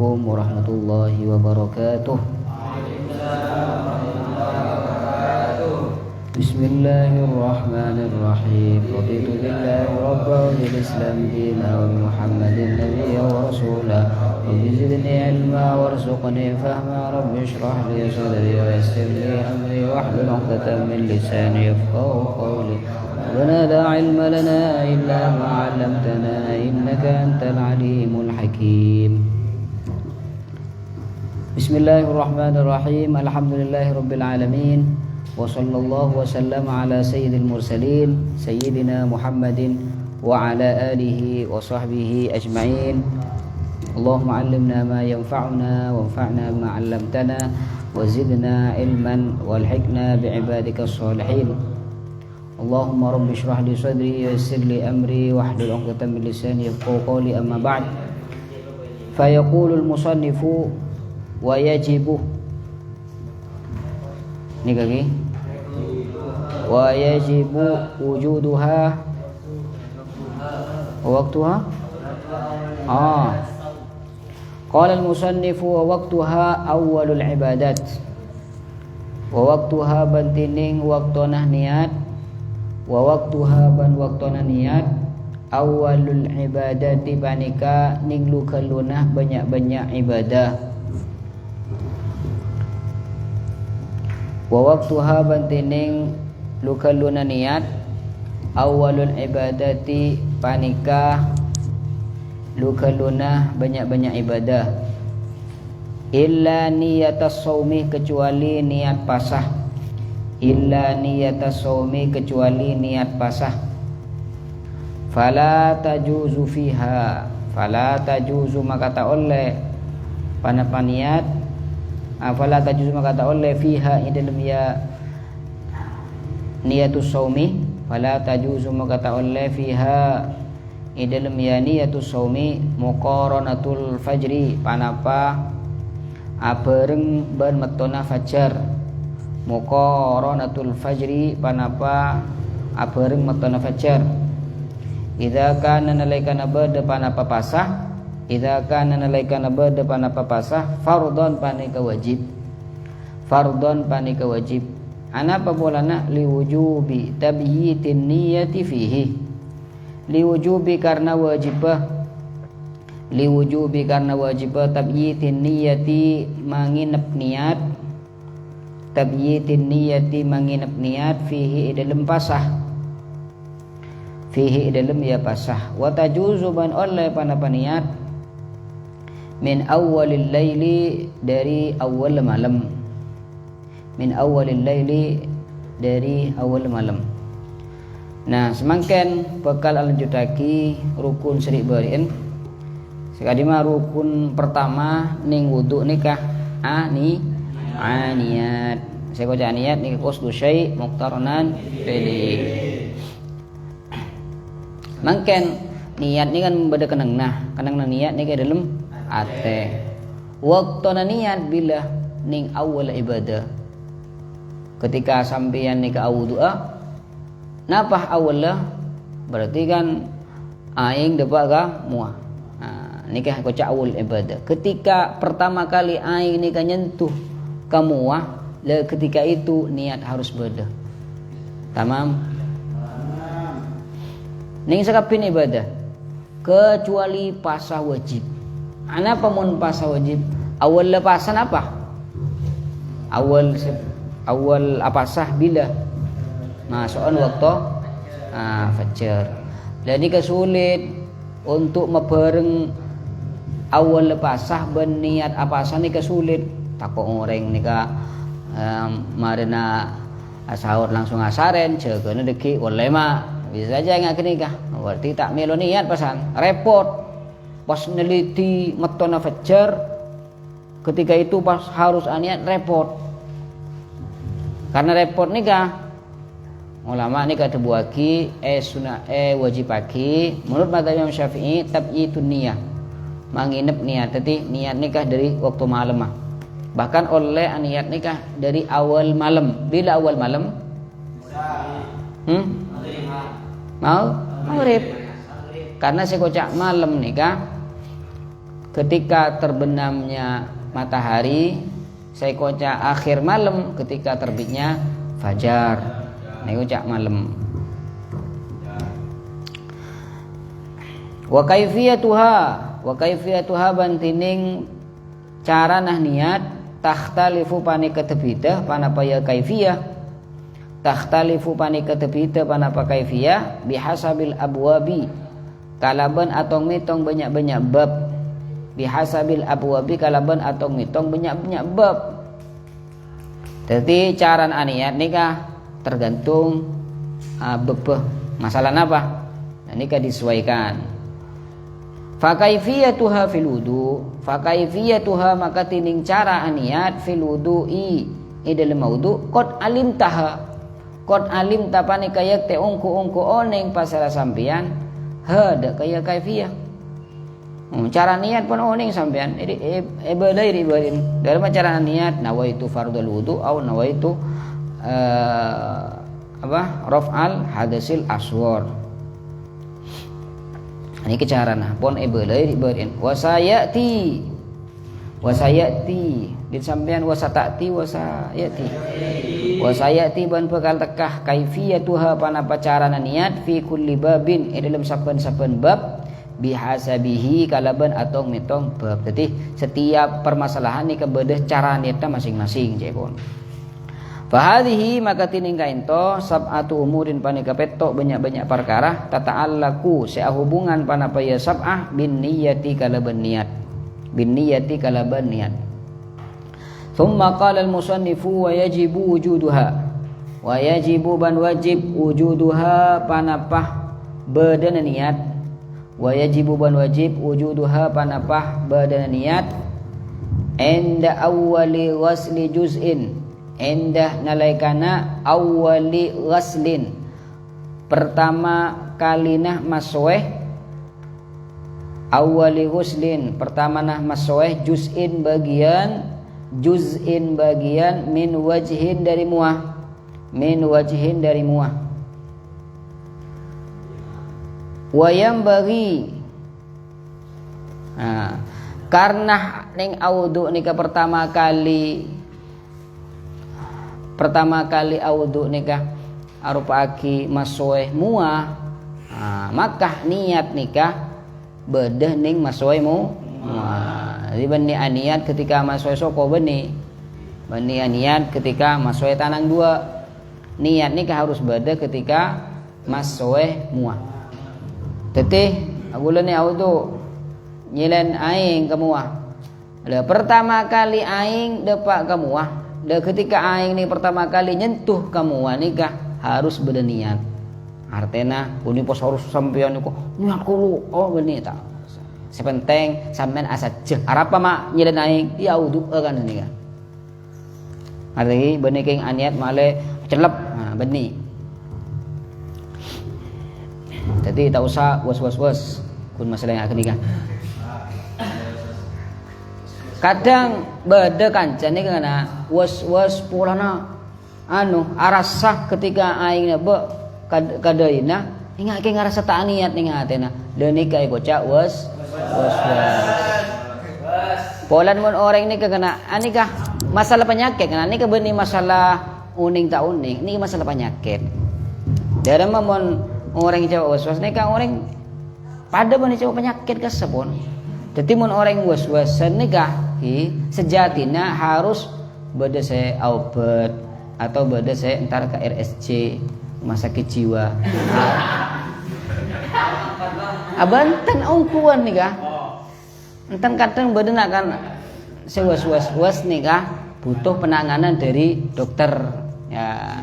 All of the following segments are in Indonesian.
Assalamualaikum warahmatullahi wabarakatuh. Bismillahirrahmanirrahim. Raditu billahi rabban wa bil islam dinan wa bi Muhammadin nabiyyan wa rasulan. Rabbi zidni ilma warzuqni fahma. Rabbi shrah li sadri wa yassir li amri wahlul 'uqdatam min lisani yafqahu qawli. ربنا لا علم لنا إلا ما علمتنا إنك أنت العليم الحكيم. بسم الله الرحمن الرحيم. الحمد لله رب العالمين وصلى الله وسلم على سيد المرسلين سيدنا محمد وعلى آله وصحبه أجمعين. اللهم علمنا ما ينفعنا وانفعنا بما علمتنا وزدنا علما والحقنا بعبادك الصالحين. اللهم رب اشرح لي صدري ويسر لي أمري واحلل عقدة من لساني يفقهوا قولي. أما بعد، فيقول المصنف ويجب نيجي ويجب وجودها ووقتها. قال المصنف ووقتها أول العبادات. ووقتها بنتنين وقتنا niat. Wa waktuha ban waktona niat awalul ibadati panika ninglu kalunah banyak-banyak ibadah. Wa waktuha ban tining lukaluna niat awalul ibadati panika lukaluna banyak-banyak ibadah. Illa niyatas shaumi kecuali niat pasah. Illa niyatas shaumi kecuali niat pasah. Fala tajuzu fiha, fala tajuzu maka tak oleh panapa niat. Fala tajuzu maka tak oleh fiha dalam ya niyatus shaumi. Fala tajuzu maka tak oleh fiha dalam ya niyatus shaumi muqaranatul fajri panapa abareng ban metona fajar. Muqaranatul fajri panapa abareng metona fajar. Idza kana nalaikana bada panapa pasah. Idza kana nalaikana bada panapa pasah fardhon panika wajib. Fardhon panika wajib. Anapa bolana liwujubi tabyitin niyati fihi. Liwujubi karena wajibah. Liwujubi karena wajibah tabyitin niyati manginep niat. Tabyitin niyati manginap niat fihi dalam pasah. Fihi dalam ya pasah. Wa tajuzu ban oleh panapa niat min awalil laili dari awal malam. Min awalil laili dari awal malam. Nah, semangken bakal lanjutaki rukun seri bariin. Sekadima rukun pertama ning wudu nikah niat. Saya baca niat ni qasdu syai' muqtaranan bihi. Mangken niat ni kan beda kenang niat ni ke dalam ate. Waktuna niat bila ning awal ibadah. Ketika sampeyan ni ke awal doa, napah awallah berarti kan aing dapat ka muah. Nikah kocak awal ibadah. Ketika pertama kali aing ni kan nyentuh kamu ketika itu niat harus beda. Tamam. Ning sakapin ibadah kecuali pasah wajib. Anapa mun pasah wajib? Awal lepasan apa? Awal apa sah bila masukkan waktu fajar. Dan ini kesulit untuk mebareng awal lepasah ben niat apa sah ni kesulit. Takut orang nikah marina sahur langsung asaren cegana deki walema bisa aja nggak nikah berarti tak melo niat pasan repot pas neliti metona fajar ketika itu pas harus niat repot karena repot nikah ulama nikah tebuaki sunah wajib pagi menurut mazhab Imam Syafi'i tabyitun niyah manginep niat tadi niat nikah dari waktu malam bahkan oleh niat nikah dari awal malam. Bila awal malam? Maghrib. Karena sekocak malam nikah ketika terbenamnya matahari, saikoca akhir malam ketika terbitnya fajar. Naikuca malam. Wa kaifiyatuha bantining cara nah niat takhtalifu pani ketebida panapa ya kaifiyah, takhtalifu pani ketebida panapa kaifiyah bihasabil abwabi kalaban atong mitong banyak-banyak bab, bihasabil abwabi kalaban atong mitong banyak-banyak bab. Jadi cara niat nikah tergantung bebeh masalah apa, nah nikah disesuaikan. Fakaifiyatuha fil wudu, fakaifiyatuha maka tining cara niat fil wudu'i dalam wudu qad alim tapani kayak te ungku oneng pasara sampean hada kayak kaifiyah. Cara niat pun oning sampean ibadah ribain dalam cara niat nawaitu fardul wudu au nawaitu raf'al hadasil asghar. Ini kecarana pun ibadah ribain wasayati di sampean wasatati wasayati ban bekal tekah kaifiyatuha panapa carana niat fi kulli babin dalam saben-saben bab bihasabihi kalaban atau mitong bab. Jadi setiap permasalahan ni kebedah cara niatnya masing-masing cepon. Fahadhihi maka tining kainto sab'atu umurin panika petok banyak-banyak perkara tata'allaku hubungan panapa ya sab'ah bin niyati kalaban niat. Thumma qala al-musannifu wa yajibu wujuduha. Wa yajibu ban wajib wujuduha panapah badan niat. Wa yajibu ban wajib wujuduha panapah badan niat inda awwali ghasli juz'in, indah nalaikana awwali ghaslin pertama kalinah masweh, awwali ghuslin pertama nah masweh juz'in bagian min wajhin dari muah wayam bagi karena ning audu nika pertama kali audu nikah arupaaki masweh muah, maka niat nikah bedah ning masweh muah. Jadi bani aniat ketika masweh soko bani aniat ketika masweh tanang dua, niat nikah harus bedah ketika masweh muah. Teteh agulan ni audu nyilen aing ke muah. Pertama kali aing depak ke muah. Dan ketika aing ni pertama kali nyentuh kamu nikah harus berniat. Artinya uni pos harus sampean niku niat kulo benih tak. Sepenting sampean asa jeh arapa mak nyedan aing ya wudu kan nikah. Arti benih king aniat male celep benih. Jadi tak usah was kun masalah yang akan nikah. Kadang beda kancan ni kana was pulana arasah ketika aing be kadaina ingat ke ngarasa tak niat ning hatena deuni ka goca was polan mun orang ni kena anikah masalah penyakit kana ni beuni masalah uning tak uning ni masalah penyakit dalam mun orang jawa was ni ka orang pada beuni jawa penyakit kasepon. Jadi mun orang was-wasan nikah sejatinya harus beda saya obat atau beda saya entar ke RSC rumah sakit jiwa. Abanten ongkuan nikah. Enten kadang beda nak kan saya was nikah butuh penanganan dari dokter ya.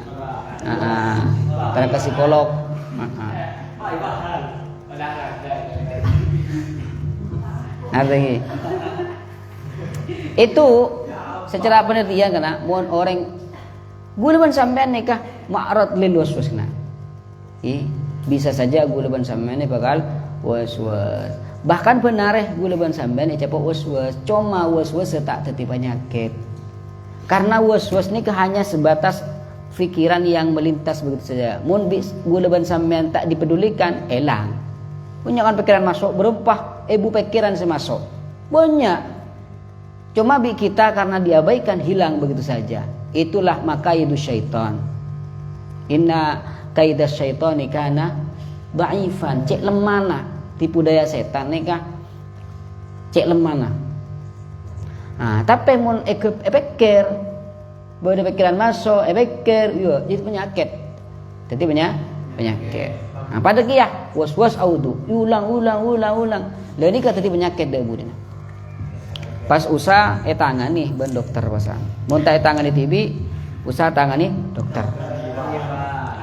Ke psikolog. Artinya itu secara penelitian kena mun orang gulaban sampean nikah ma'rad lil waswas kena. Bisa saja gulaban sampean ni bakal waswas. Bahkan benareh gulaban sampean ni cepo waswas, cuma waswas tak teti penyakit. Karena waswas ni hanya sebatas fikiran yang melintas begitu saja. Mun gulaban sampean tak dipedulikan, elang. Punya kan pikiran masuk berempah, ibu pikiran semasuk. Banyak. Cuma kita karena diabaikan hilang begitu saja. Itulah makaidu syaitan. Inna kaidas syaitani kana dhaifan. Cek lemana tipu daya setan nikah. Cek lemana. Nah, tapi mun pikir boleh pikiran masuk, pikir, yo itu penyakit. Jadi penyakit. Nah, pada kia was audu, ulang. Lah ini kata penyakit dah budina. Pas usah tangani ben dokter pasang. Mun ta tangani TB, usah tangani dokter.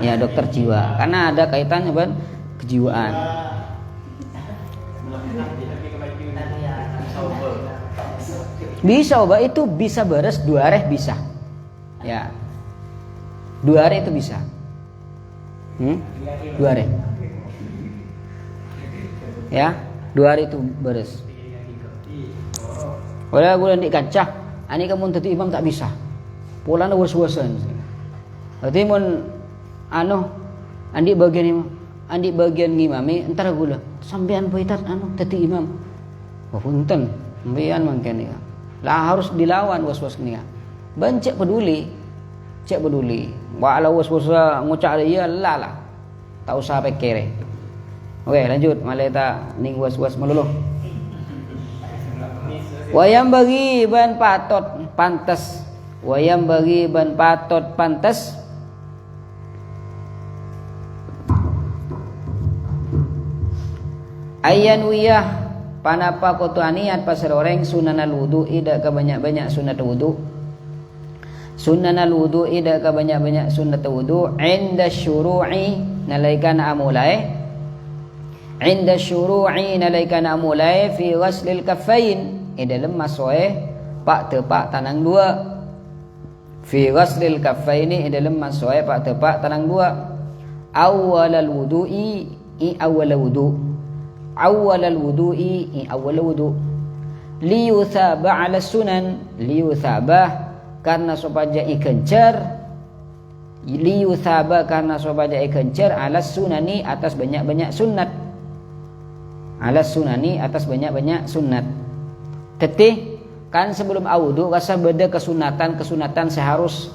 Ya, dokter jiwa. Karena ada kaitannya ben kejiwaan. Bisa obat itu bisa beres 2 hari bisa. Ya. 2 hari itu bisa. 2 hari. Ya, 2 hari itu beres. Oleh gue nanti kancah, ani kamu tadi imam tak bisa. Polana was-wasan. Berarti mun andi bagian ngimami entar gula sampean poitat tadi imam. Oh punten, sampean mangkene. Lah harus dilawan was-was ni. Ban cek peduli. Walau was-was ngucap dia lah. Tak usah pikir. Oke, lanjut. Maleta ning was-was melulu. Wayam bagi ban patot pantas. Ayan wiyah panapa kotu aniat pasar orang sunanal wudu ida ke banyak-banyak sunat wudu. Sunanal wudu ida ke banyak-banyak sunat wudu inda syuru'i nalaikan amulai. Inda syuru'i nalaikan amulai fi ghaslil kaffain dalam masoe pak tepak tanang 2. Fi ghaslil kaffaini dalam masoe pak tepak tanang 2. Awwalal wudu'i awwal wudu liyuthaba ala sunan karena supaya ikencer ala sunani atas banyak-banyak sunat. Tetih kan sebelum wudu rasa beda kesunatan seharus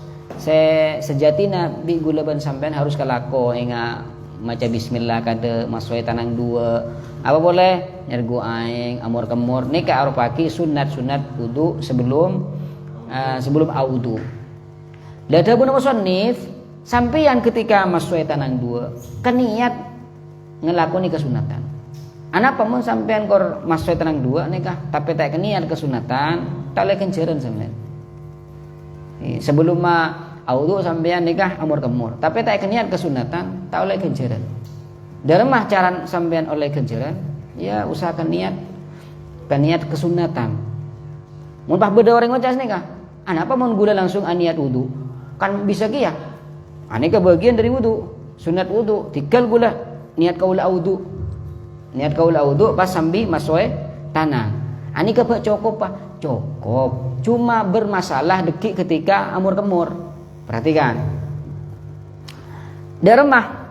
sejatina bi gulaban sampean harus kelako inga maca bismillah kada masoi tanang 2 apa boleh nyergu aing amur kemur ni ka arupaki sunat wudu sebelum wudu. Lah dabun musannif sampeyan ketika masoi tanang 2 kan niat ngelakoni kesunatan. Anapa mun sampean kor masoi tanang 2 nikah tapi tak niat kesunatan tak lek kenceran sampean. Sebelum wudu sampean nikah amur kemur tapi tak niat kesunatan tak oleh kenceran. Daremah cara sampean oleh kenceran ya usahakan niat kesunatan. Mun pah beda orang ngocas nikah anapa mun gula langsung niat wudu kan bisa kia ke bagian dari wudu sunat wudu tinggal gula niat kaula wudu pas sambil masoi tanah ani ke cukup cuma bermasalah dekik ketika amur kemur. Perhatikan daremah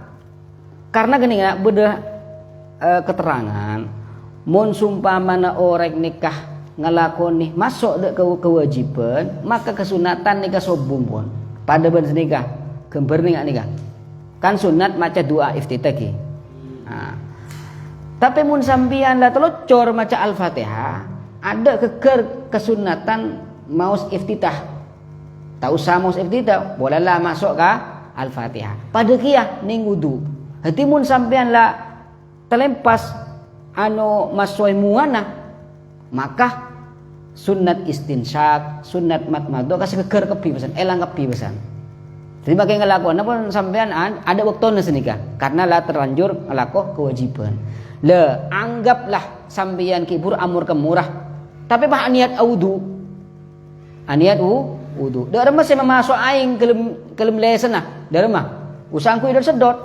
karena gini ya beda keterangan mun sumpamana orang nikah ngelakoni masuk dek kewajiban maka kesunatan nikah sobung pun pada ben nikah gember nikah kan sunat maca doa iftitah ki. Tapi mun sampean lah telocor maca al-Fatihah ada kesunatan maus iftitah. Tak usah maus iftitah bolehlah masuk ke al-Fatihah pada kia ning wudu. Hati mun sampean lah terlempas masoi muana maka sunat istinsyak sunat matmado kasih keker kepi pesan elang kepi pesan. Jadi makai ngelakuan apa sampean ada waktu senikah karena lah terlanjur ngelakuh kewajiban. Le anggaplah sampeyan kibur amur kemurah tapi bah niat wudu wudu daremah saya masuk aing kelem lesen daremah usangku idar sedot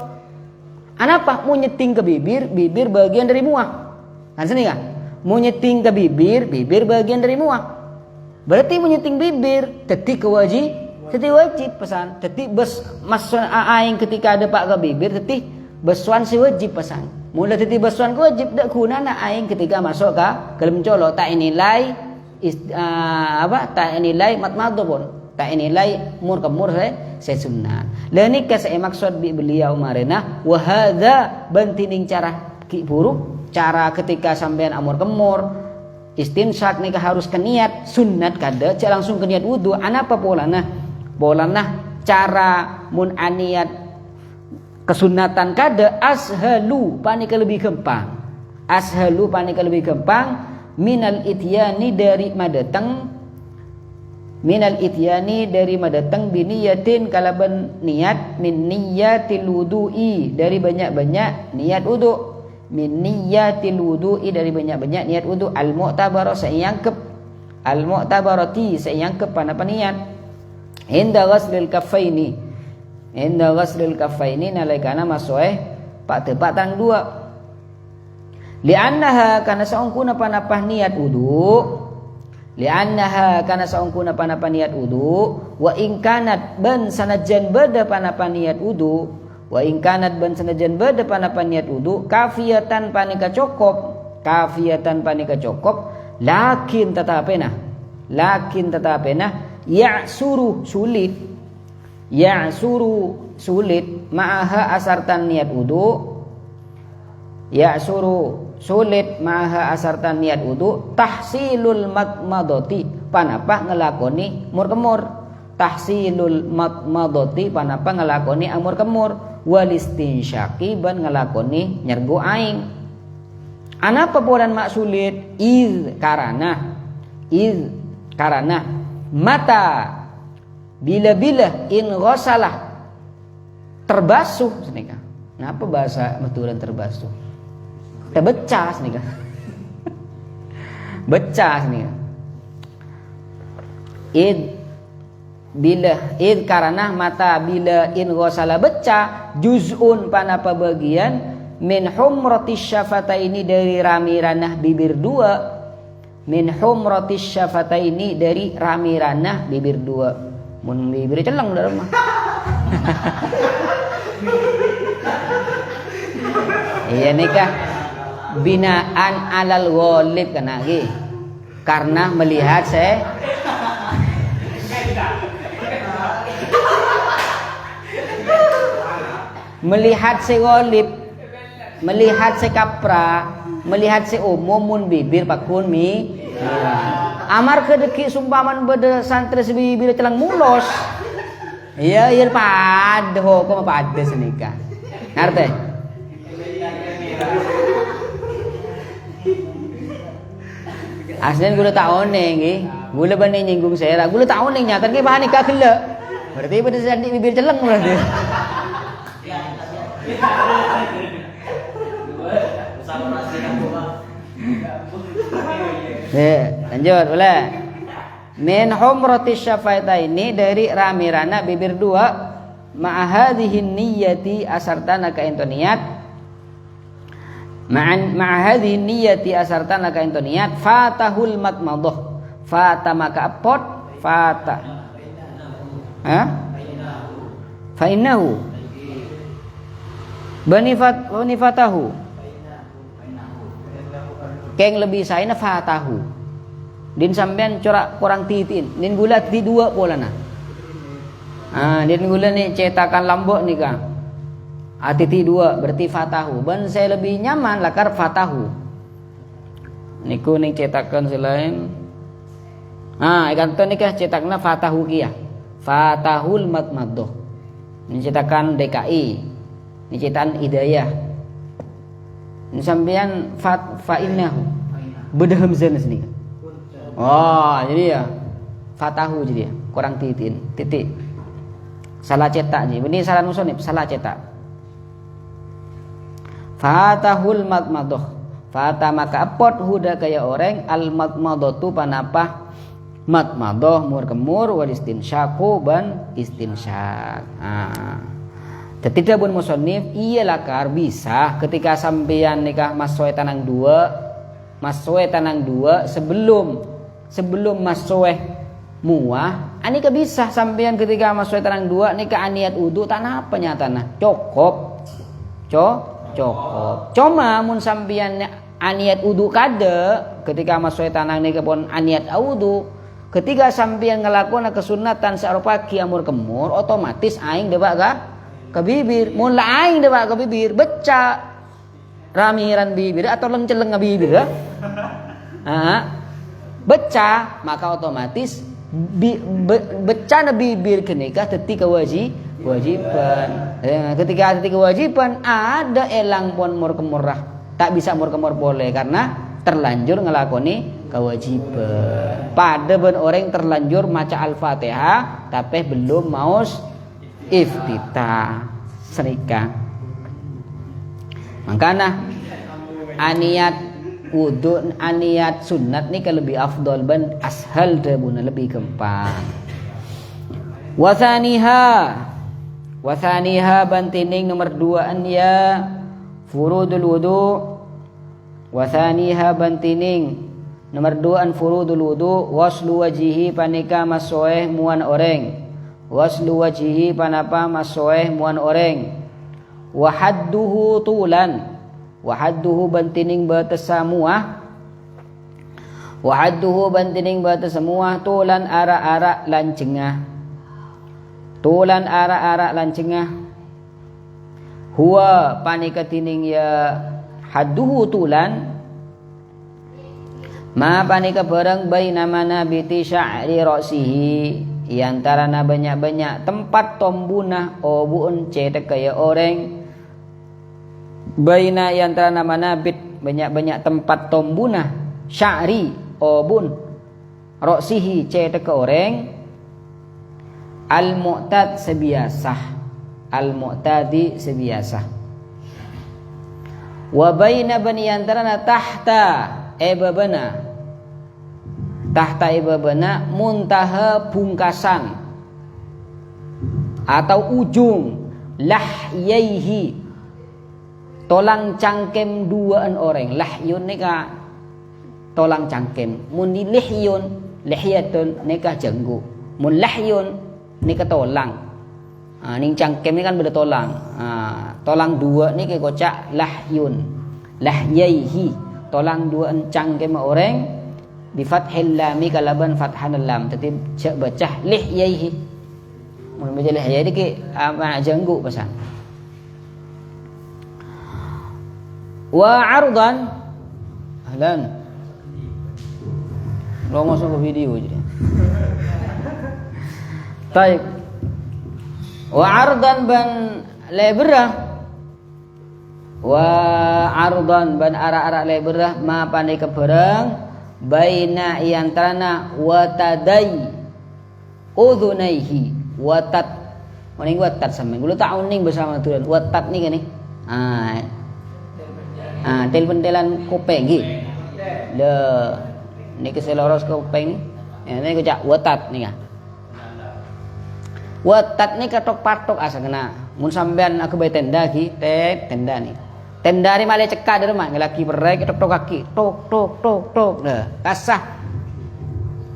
anapa mau nyeting ke bibir bagian dari muah kan sini kan mau nyeting ke bibir bagian dari muah berarti mau nyeting bibir teti wajib pesan teti bes masuk aing ketika ada pak ke bibir teti besuan si wajib pesan. Mula tiba suan wajib dak kunana aing ketika masuk ke dalam colo tak nilai tak nilai matmadho pun tak nilai mur kemur saya sunat. Lani ka saya maksud beliau marena wa hadza bantining cara ki buruk cara ketika sampean amur kemur istinsyak nikah harus ke niat sunat kada cak langsung ke niat wudu anapa polana cara mun aniat kesunatan kada ashalu panika lebih gampang minal ityani dari madatang biniyatin kalaban niat min niyatil wudu'i dari banyak-banyak niat wudu min niyatil wudu'i dari banyak-banyak niat wudu al mu'tabarati sayangkep panapa niat inda ghaslil kaffaini nalaikana masoeh pak tepak tang dua li'annaha kana saungkuna panapah niat wudu wa in kanat ban sanajan beda panapa niat wudu kafiyatan panika cokop lakin tatapena ya'suru sulit ma'aha asartan niat wudu tahsilul matmadoti panapa ngelakoni mur kemur amur kemur walistinsyaki ban ngelakoni nyergu aing anapa polan mak sulit karana mata bila in ghasalah terbasuh senika. Kenapa bahasa betulan terbasuh? Becah senika. Becah senika. Karena mata bila in ghasalah becah juz'un panapa bagian min humratis syafataini dari rami-ranah bibir dua mun bibir celang udah rumah. Iya nikah binaan alal ghalib kana ge. Karena melihat ghalib, melihat kapra, melihat umum mun bibir pakun mi. Amar kedeki sumpaman beda santri sebibir celang mulos. Iya padho kok pada senika. Ngerti? Aslen gula taon nggih. Gula bani nyinggung saya. Gula taon ning nyata ge bahan nikah gele. Berarti pada sandi bibir celeng berarti. Lanjut boleh. Min humratis syafaitaini dari ramirana bibir dua ma'ahadhihin niyyati asartana ka ento niat ma'ahadhihin niyyati asartana ka ento niat fatahul matmadhah fata maka apot fata fa innahu bani fatahu keng lebih saina fatahu din sampean corak kurang titin din gula ti dua polana din gula ni cetakan lambok nih kang titi dua berarti fatahu ban saya lebih nyaman lakar fatahu niku ning cetakan selain ikan to nikah cetakna fatahu kia fatahul matmadhah ini cetakan DKI ini cetakan Hidayah ini sampean fa innahu beda hamzah sini. Oh, jadi ya fatahu jadi ya, kurang titik. Salah cetak nih. Ini salah musonib, salah cetak. Fatahul matmadhah. Fata maka apot huda kaya orang al matmadhatu panapa matmadhah mur kemur wal istinsyaku ban istinsyak. Tidak pun musonib iya lakar bisa ketika sampeyan nikah massoe tanang dua sebelum massoeh muah anika bisa sampean ketika massoeh tanang dua nika aniat wudu tanah apa nyatana cokop cokop. Cuma mun sampeyan aniat wudu kada ketika masuk tanang nika pun aniat wudu. Ketika sampeyan ngelakona kesunatan sarupa ki amur kemur otomatis aing debak ke bibir. Mun la aing debak ke bibir beca ramiran bibir atau lengceleng ke bibir beca maka otomatis beca na bibir kenika teti kewajiban. Ketika teti kewajiban ada elang pun mur kemurah tak bisa mur kemur boleh karena terlanjur ngelakoni kewajiban. Pada ben orang terlanjur maca Al-Fatihah tapi belum maus iftitah serika. Makanya aniat wudu aniat sunat ni lebih afdol ban ashal dabuna lebih gampang. Wasaniha bantining nomor 2 ya furudul wudu. Wasaniha bantining nomor 2 furudul wudu waslu wajihi panika masoeh muan oreng. Waslu wajihi panapa masoeh muan oreng. Wahadduhu tulan. Wahadduhu bantining batas semua. Wahadduhu bantining batas semua tulan ara-ara lan cengah. Tulan ara-ara lan cengah. Huwa panika tining ya hadduhu tulan. Ma panika barang baina manabiti sya'ri ra'sihi antara na banyak-banyak tempat tombunah obuun cetek kaya orang baina antara na manabit banyak-banyak tempat tombunah sya'ri obun ra'sihi cetek ke orang al-mu'tad sebiasah al-mu'tadi sebiasah wa baina bani antara na tahta ebabana tahta ibabana muntaha pungkasan atau ujung lahyaihi tolang cangkem duaan orang. Lahyun nika tolang cangkem, mun lihyun lihyatun nika jenggu, mun lahyun nika tolang. Ning cangkem ni kan beda tolang. Tolang dua ni ke kocak lahyun lahyaihi tolang duaan cangkem orang bi fathil lam kalaban fathan lam tapi baca lihyaihi mun baca lihyaihi ke jenggu pasang. Wa ardan ahlan lo masuk ke video jadi. Baik. Wa ardan ban leberah wa ardan ban ara-ara leberah ma pandai keberang baina iantarana watadai udhunaihi watat maning watat sampean kulo tak uning bersama tuan watat ni kan ni tel-pentelan kuping nggih le niki seloros kuping ni ko cak watat ni kan watat ni katok patok asa kena mun sampean aku bae tenda ki tenda ni tenda ni male cekak di rumah ngelaki berai tok kaki tok nah kasah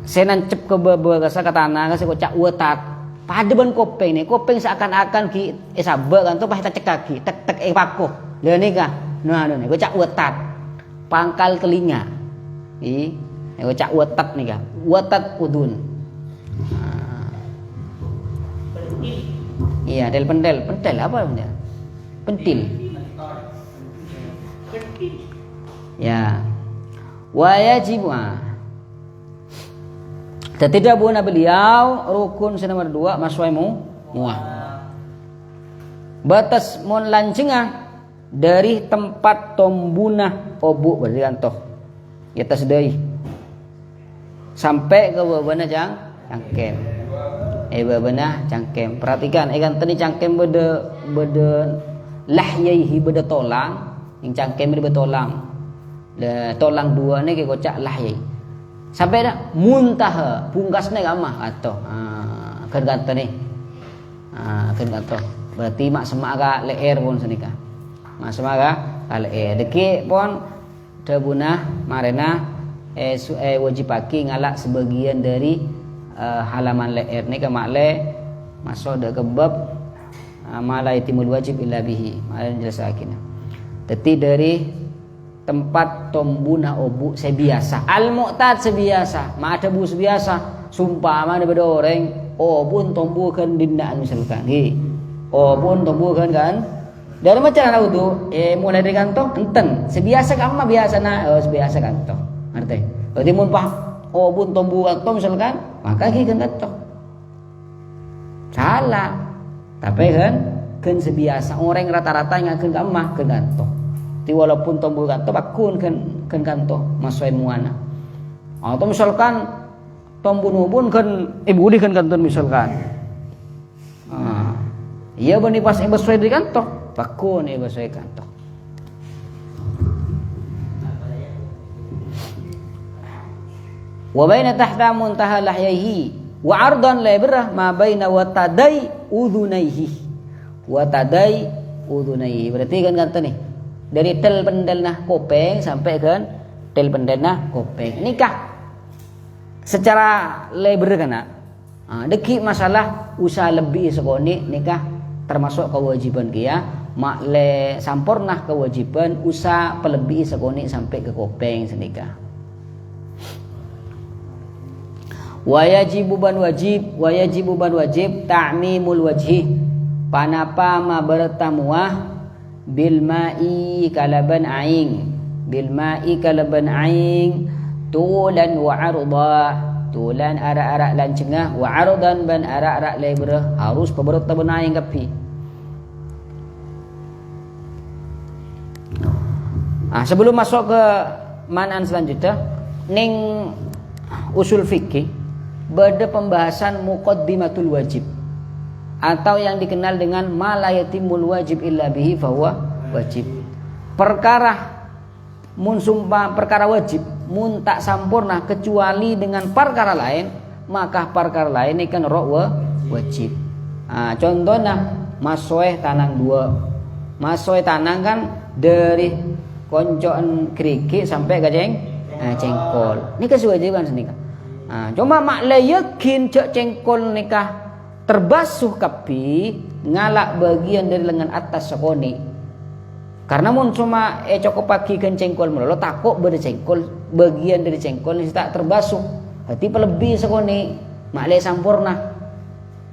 senancep ke bebe kasah ke tanah kasih kocak watat pada ban kopeng ni kopeng seakan-akan ki sabe kan tu pas kita cekak ki tek pakoh le ni kah nah ni kocak watat pangkal telinga i kocak watat ni kah watat udun iya del pentil apa pentil pentil ya wa yajib tidak buana beliau rukun nomor 2 maswaimu muah batas mon lancengah dari tempat tombunah obu berarti antoh ya tasdai sampai ke babana cangkem babana cangkem perhatikan ikan tadi cangkem beda lahyaihi beda tolang yang cangkem ini betolang tolang dua ni ke kocak lahyai sampai dah muntaha pungkasnya gamah atau kan kata ni kan kata berarti mak semak ka leer pun senika mak semak ka leer deki pun dabunah marena wajib paki ngalak sebagian dari halaman leer ni ke mak le masuk dah kebab malai timul wajib illa bihi malai jelasakin Dadi dari tempat tombuna obu sebiasa. Al-mu'tad sebiasa, ma ada bu sebiasa. Sumpah mana beda orang obun tombukan dindaan misalkan. Obun tombukan kan. Dari macam mana tu? Mulai dari kantong enten. Sebiasa kan mah biasa na, sebiasa kantong. Ngerti? Berarti mun pah obun tombu kantong misalkan, maka kan kantong. Salah. Tapi kan sebiasa orang rata-rata ngakeun ka emah keun kantong. Ti walaupun tombu kantong bakun keun kantong masoi muana. Atau misalkan tombu nubun kan ibu di keun kantong misalkan. Iya bani pas ibasoi di kantong. Pakun ibasoi kantong. Wa baina tahta muntaha lahyaihi wa ardan labrah ma baina watadai udhunaihi. Watadai udhunaihi berarti kan kata nih dari tel pendel nah kopeng sampai kan tel pendel nah kopeng. Nikah secara lebar kana. Deki masalah usaha lebih sekoni nikah termasuk kewajiban kia. Mak le sampurnah kewajiban usaha pelebih sekoni sampai ke kopeng senikah. Wajibu ban wajib ta'mimul wajhi panapa ma bertamuah bil ma'i kalaban aing tulan wa arda tulan arak-arak lan cengah wa ardan ban arak-arak lebrah harus peberta benaing kapi. Sebelum masuk ke manaan selanjutnya ning usul fikih beda pembahasan muqaddimatul wajib atau yang dikenal dengan ma la yatimul wajib illa bihi fahuwa wajib. Perkara mun sumpah perkara wajib mun tak sampurna kecuali dengan perkara lain maka perkara lain ini kan wajib. Contohnya masoeh tanang dua. Masoeh tanang kan dari koncoan kerikik sampai ke cengkol. Ini kewajiban senikah. Cuma mak le yakin cek cengkol nikah terbasuh kapi ngalak bagian dari lengan atas sekoni. Karena mun cuma cokok pagi kan cengkol melolo takut beda cengkol bagian dari cengkol ini tak terbasuh. Hati pelebih sekoni mak le sampurna.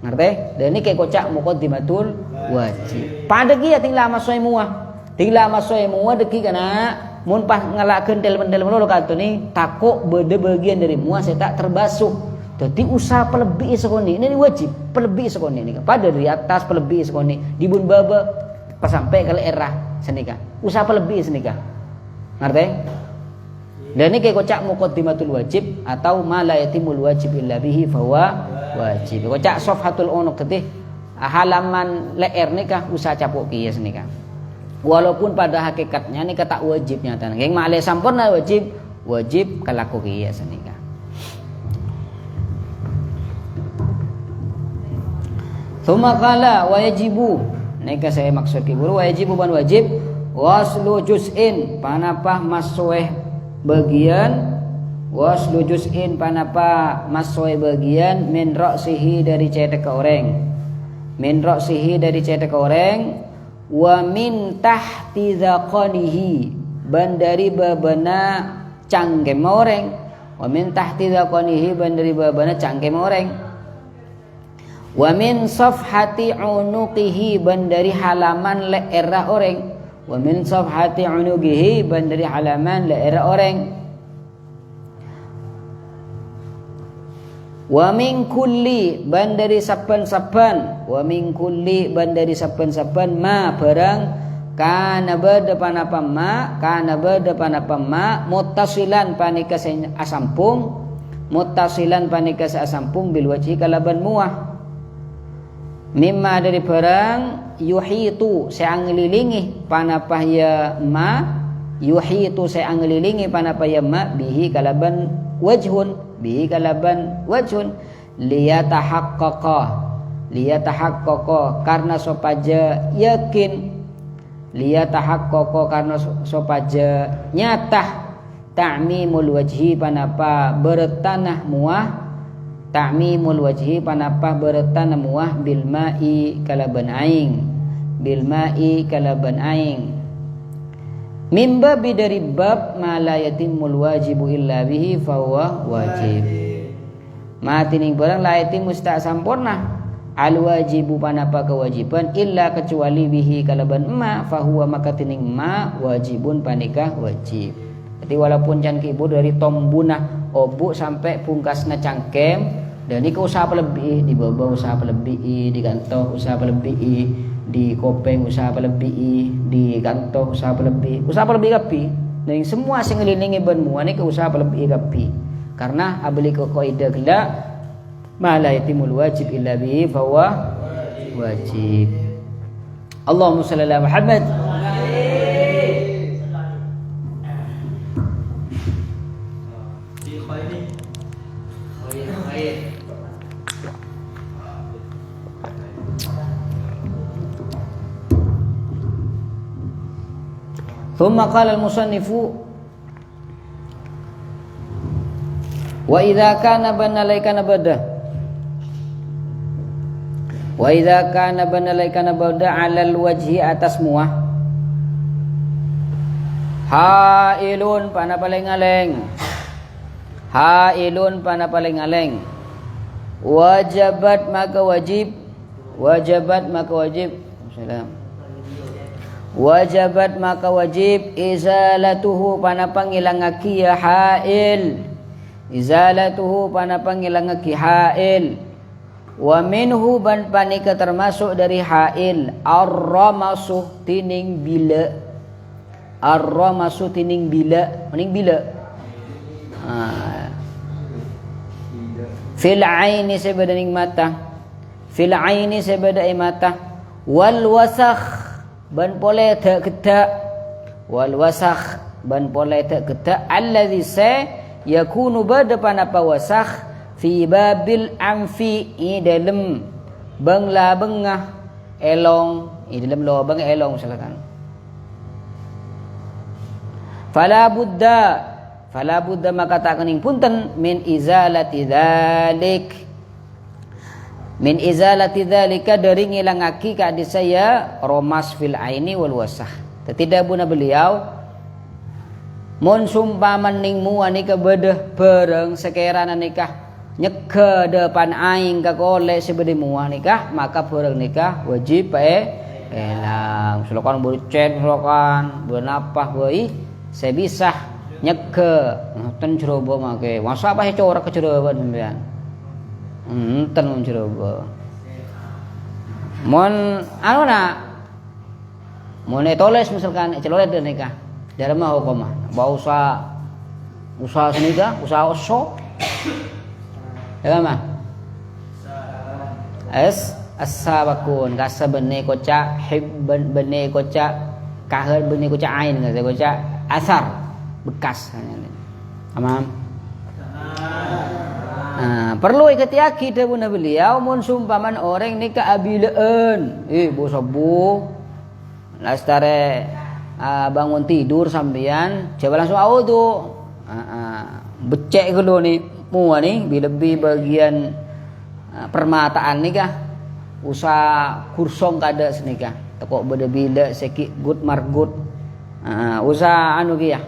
Ngerti? Dan ini kayak kocak muqaddimatul wajib. Pada kia tinggal masoi muah. Tinggal masoi muah deki kana mun pas ngalakeun tel-tel melolo kato ni takut beda bagian dari muah saya tak terbasuh. Jadi usaha pelebih sekoni ini wajib pelebih sekoni ini. Pada dari atas pelebih sekoni dibun baba pas sampai ke erah senika. Usaha pelebih senika. Ngerti? Dan ini kayak kocak muqaddimatul wajib atau ma la yatimul wajib illa bihi fahuwa wajib. Kocak safhatul unuq tadi halaman leer nikah usaha capuk kieu senika. Walaupun pada hakikatnya ini kata wajibnya tanah. Yang ma'alai sampurna wajib kalaku kieu senika. Tsumma qala wa yajibu. Nika saya maksud ki guru wajibu ban wajib waslu juz'in panapah massoeh bagian waslu juz'in panapa massoeh bagian min ra'sihi dari cetek ke orang. Min ra'sihi dari cetek ke orang. Wa min tahti dzaqanihi ban dari babana cangkem orang. Wa min tahti dzaqanihi ban dari babana cangkem orang. Wa min safhati unuqihi ban dari halaman leher orang. Wa min safhati unuqihi ban dari halaman leher orang. Wa min kulli ban dari saban-saban. Wa min kulli ban dari saban-saban ma barang kana berdepan apa ma muttasilan panika asampung muttasilan panika asampung bil wajhi kalaban muah. Mimma dari barang yuhitu saya ngelilingi panapah ya ma yuhitu saya ngelilingi panapah ya ma bihi kalaban wajhun bihi kalaban wajhun liyatahaqqaqa karena sopaja yakin liyatahaqqaqa karena sopaja nyata ta'mimul wajhi panapa bertanah muah ta'mimul wajhi panapa bertanah muah bil ma'i kalaban aing Mimba bidari bab ma la yatimul wajibu illa bihi fahuwa wajib. Ma tining barang la yatim mustaq sampurna al wajibu panapa kewajiban illa kecuali bihi kalaban ma fahuwa maka tining ma wajibun panikah wajib. Jadi walaupun can ibu dari tombuna obuk sampai pungkasna cangkem dan ini usaha lebih di bawah usaha lebih di kantong usaha lebih di kopeng usaha lebih di kantong usaha lebih kapi dan semua sing ngelilingi ban mua ni ke usaha lebih kapi karena abli ke kaidah gela ma la yatimul wajib illa bihi fa huwa wajib. Allahumma shalli ala Muhammad. ثم قال المصنف وإذا كان بنى ليكن بدا وإذا كان بنى ليكن بدا على الوجه atas muah hailun pana paling aleng hailun pana paling aleng wajabat maka wajib salam wajabat maka wajib izalatuhu pana pangilangaki ya hail izalatuhu pana pangilangaki hail wa minhu ban panika termasuk dari hail ar-ramasuh tining bila ar-ramasuh tining bila mening bila fil aini sebadaning mata fil aini sebadai mata wal wasakh ban pole tak ketak wal wasakh ban pole tak ketak allazi sa yakunu badapan apa wasakh fi babil amfi dalam bangla bengah elong dalam lubang elong misalkan fala budda maka tak kening punten min izalati dzalika dari ngilangaki ka saya romas fil aini wal wasah. Tidak buna beliau mun sumpaman ning muani ka bedeh bareng sekirana nikah nyeke depan aing ka kole sebede muah nikah maka bareng nikah wajib elang silakan bercet silakan benapah beuy saya bisa nyeke ten cerobo make masa apa corak ke ceroban sampean enten mun cerobo mun anu na mun toles misalkan celolet dan nikah darma hukumah ba usaha senikah usaha oso ya mah as-sabakun kasa bene koca bene koca kaheun bene koca ain kasa koca asar bekas amam perlu iketiaki debuna beliau mun sumpaman orang nikah abileun bosabu lastare bangun tidur sampean coba langsung audu becek dulu nih mua nih lebih bagian permataan nikah usah kursong kada senikah toko beda bila seki good margut usah anu ki ya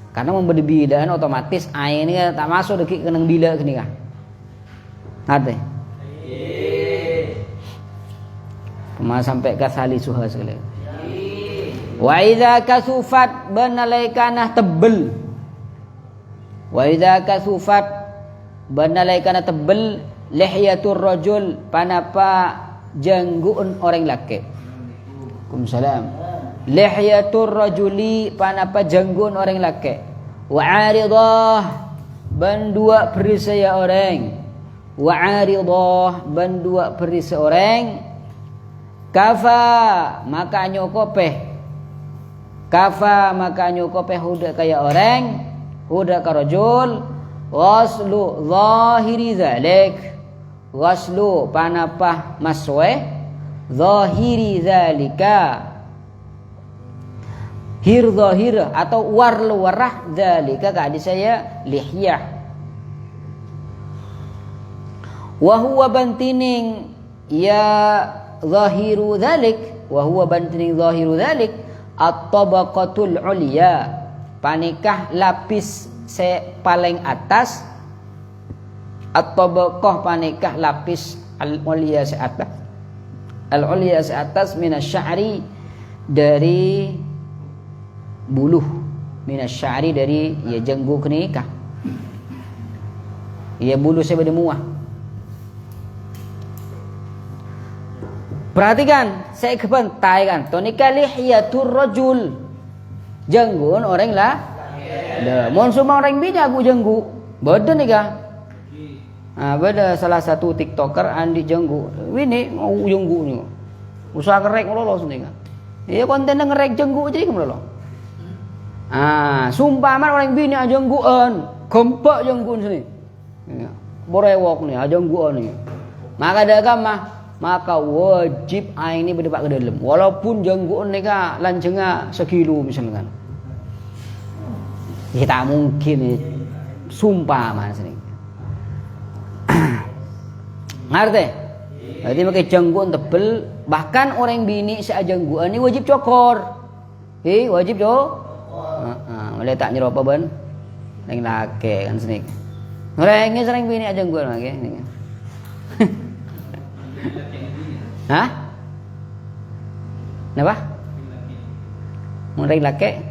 karena memberi bidaan otomatis air ini tak masuk deki kenang bila kini kah nate pemah sampai ke sali suha sekali wa idza kasufat banalaikanah tebel wa idza kasufat banalaikanah tebel lihyatur rajul panapa jangguun orang laki Waalaikumsalam lihyatur rajuli panapa jangguun orang laki wa aridah ban dua perisaya orang wa aridah ban dua perisaya orang kafa maka nyokopeh huda kaya orang huda ka rajul ghaslu zahiri zalik ghaslu panapa maswe zahiri zalika hir atau warah dzalika ka saya lihyah wa huwa bantining ya zahiru dzalik wa huwa bantining zahiru dzalik at-tabaqatul ulya panikah lapis se paling atas, at-tabaqah panikah lapis al-ulya se atas, al-ulya se atas minasy'ari dari buluh, minasy'ari dari ya jenggu kenikah, ya buluh sebeda muah. Perhatikan, saya kebantai kan. Tonika lihyatur rajul. Jenggun orang lah. Mohon semua orang bini aku jenggu. Beda nih kah? Beda salah satu TikToker andi jenggu. Ini mau jenggu nih. Usaha ngerek lolos nih kah? Iya konten ngerek jenggu aja kamu lolos. Sumpah man orang bini jengguan. Gempak jengguan sini. Borewok nih jengguan nih. Maka dagang mah. Maka wajib ini berdebat ke dalam walaupun jenggoan neka lancengnya sekilo misalkan kita mungkin sumpah mas ini ngerti? Jadi pakai jenggoan tebel bahkan orang bini seajenggoan ini wajib cokor wajib mulai tak nyerop apa ban yang laki kan sini orangnya sering bini ajenggoan lagi hah? Kenapa? Mau reng laki?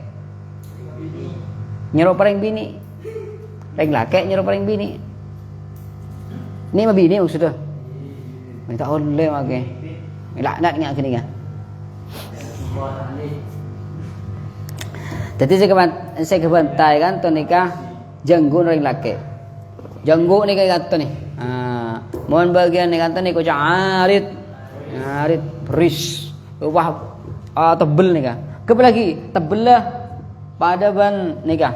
Nyuruh pareng bini. Reng laki nyuruh pareng bini. Ini mah bini maksudnya. Minta oleh mage. Laknat ngak gini kan. Jadi saya kebantai kan tu nikah jenggu reng laki. Jenggu ni kayak kata ni. Mohon bagian ni kata ni kau arit beris wah tebel nih kah kep lagi tebel lah pada ban nih kah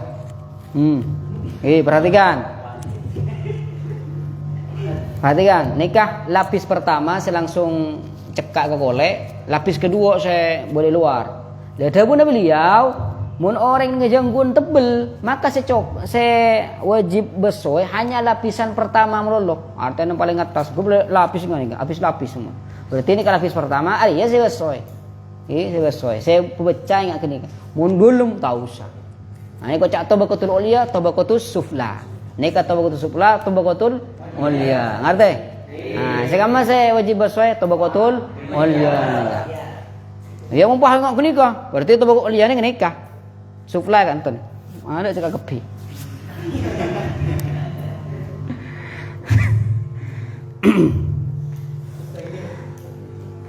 perhatikan nikah lapis pertama saya langsung cekak ke golek lapis kedua saya boleh luar lihat pun beliau mun orang ngejenggun tebel maka saya wajib besoy hanya lapisan pertama melolok artinya paling atas gue boleh lapis nggak lapis semua. Berarti ini kalau lapis pertama, ya saya besoy. Saya besoy. Saya pecah enggak kini. Mun belum tahu usah. Ini kocak tabaqatul ulya, tabaqatus sufla. Ini kata tabaqatus sufla, tabaqatul ulya. Ngerti? Sekarang saya wajib besoy tabaqatul ulya. Ya mun paham enggak kini kah? Berarti tabaqatul ulya ini nikah. Sufla kan tuh. Ada cakap kepi.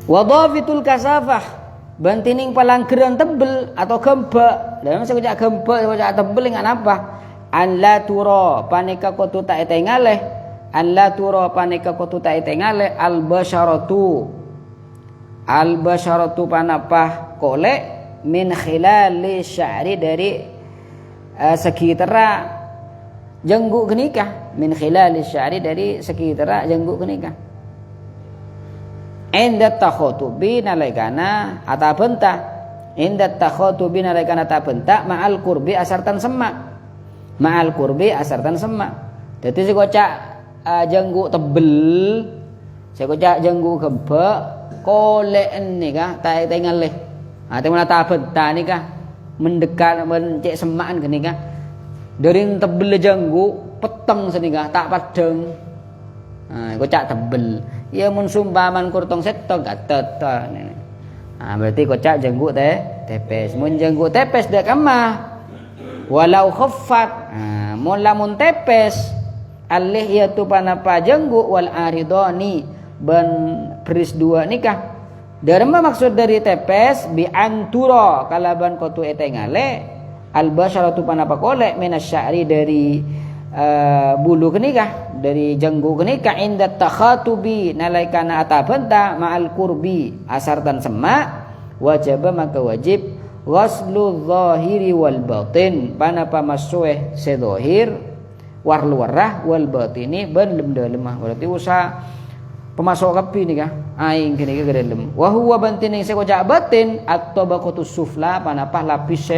Wadhafitul kasafah bantining palanggeran tebel atau gemba dalam saya ucap gemba saya ucap tebel dengan apa an la tura paneka kotu tak etengaleh an la tura paneka kotu tak etengaleh al basyaratu panapah kolek min khilali sya'ri dari sekitar jenggu kenikah min khilali sya'ri dari sekitar jenggu kenikah inda takhutubi nalaikana atabenta inda takhutubi nalaikana atabenta ma'al kurbi asartan semak jadi si kocak jenggu tebel si kocak jenggu geba kolek ini kah tak tinggal leh temula atabenta ni kah mendekat mencek semaan gini kah dari tebel jenggu peteng sini kah tak padeng kocak tebel ya mun sumbaman kurtong seto gatot berarti kocak jenggu tepes mun jenggu tepes dak amah walau khaffat mun lamun tepes alih yaitu panapa jenggu wal aridoni ban beris dua nikah dharma maksud dari tepes bi antura kalaban kotu etengale al basyaratu panapa kolek minasy'ari dari bulu kenikah dari jenggu kenikah inda takhatubi nalaikana atabanta ma'al kurbi asartan semak wajib maka wajib ghaslu zahiri wal batin panapa masueh sedhahir war luarah wal batini ban lem dalemah berarti usaha pemasok kapi nikah aing kene ke dalem wa huwa bantining sekojak batin at-tabaqatus sufla panapa lapis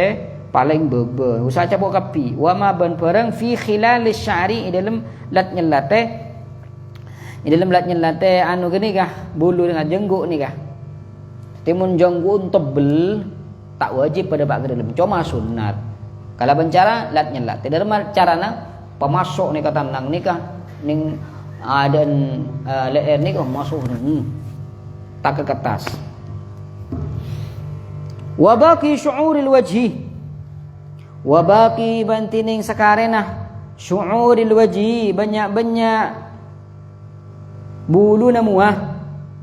paling bebe usaha capok kapi wa ma ban barang fi khilalis sya'ri dalam lat nyelate anu gini kah bulu dengan jenggu nih kah timun jenggu tebel tak wajib pada pak dalam cuma sunat. Kalau bencara latnya lat. Tidak ada carana pemasok ni kata nang nikah ning adan leer ni kau masuk tak ke kertas. Wabaki syu'uril wajhi. Wabaki bantining sakarena syu'uril wajhi banyak-banyak bulu namuah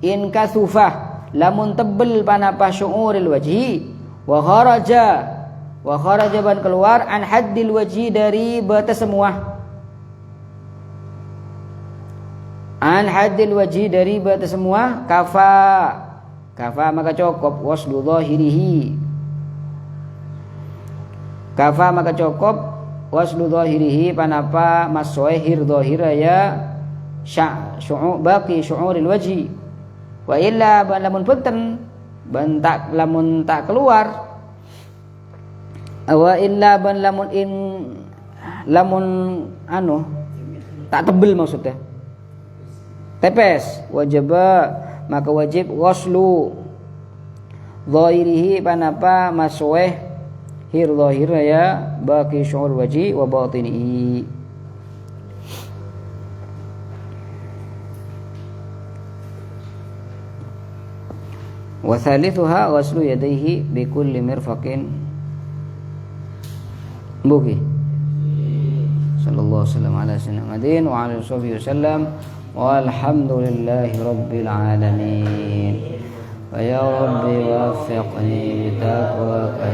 in kasufah lamun tebel panapa syu'uril wajhi wa kharaja ban keluar an haddil wajhi dari batas semua. An haddil wajhi dari batas semua kafa maka cukup waslu dhahirihi. Kafa maka cukup waslu dhahirihi panapa masoehir dhahiraya baqi syu'uril wajhi. Wa illa ban lamun punten ban tak lamun tak keluar. Wa illa ban lamun tak tebel maksudnya. Tepes maka wajib waslu dhahirihi panapa masweh hir dhahiraya baqi syu'ur wajhi wa batinihi. Wa thalithuha waslu yadayhi bi kulli mirfaqin buki sallallahu alaihi wasallam ala sayyidina Muhammadin wa ala alihi wasallam walhamdulillahi rabbil alamin. Wa ya rabbi waffiqni bitaqwaka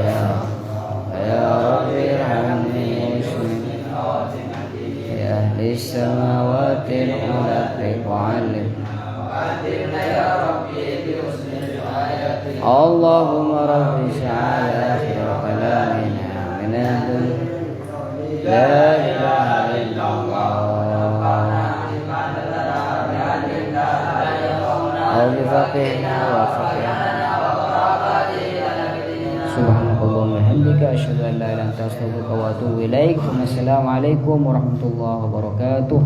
ya rabbi irhamni ya ahli samawati al-ula ya rabbi bi husni ayati Allahumma rabbi sha'ala akhir kalamina min la ilaha illallah وبفقهنا وفقهنا سبحانك اللهم وبحمدك أشهد أن لا إله إلا أنت أستغفرك وأتوب إليك. السلام عليكم ورحمة الله وبركاته.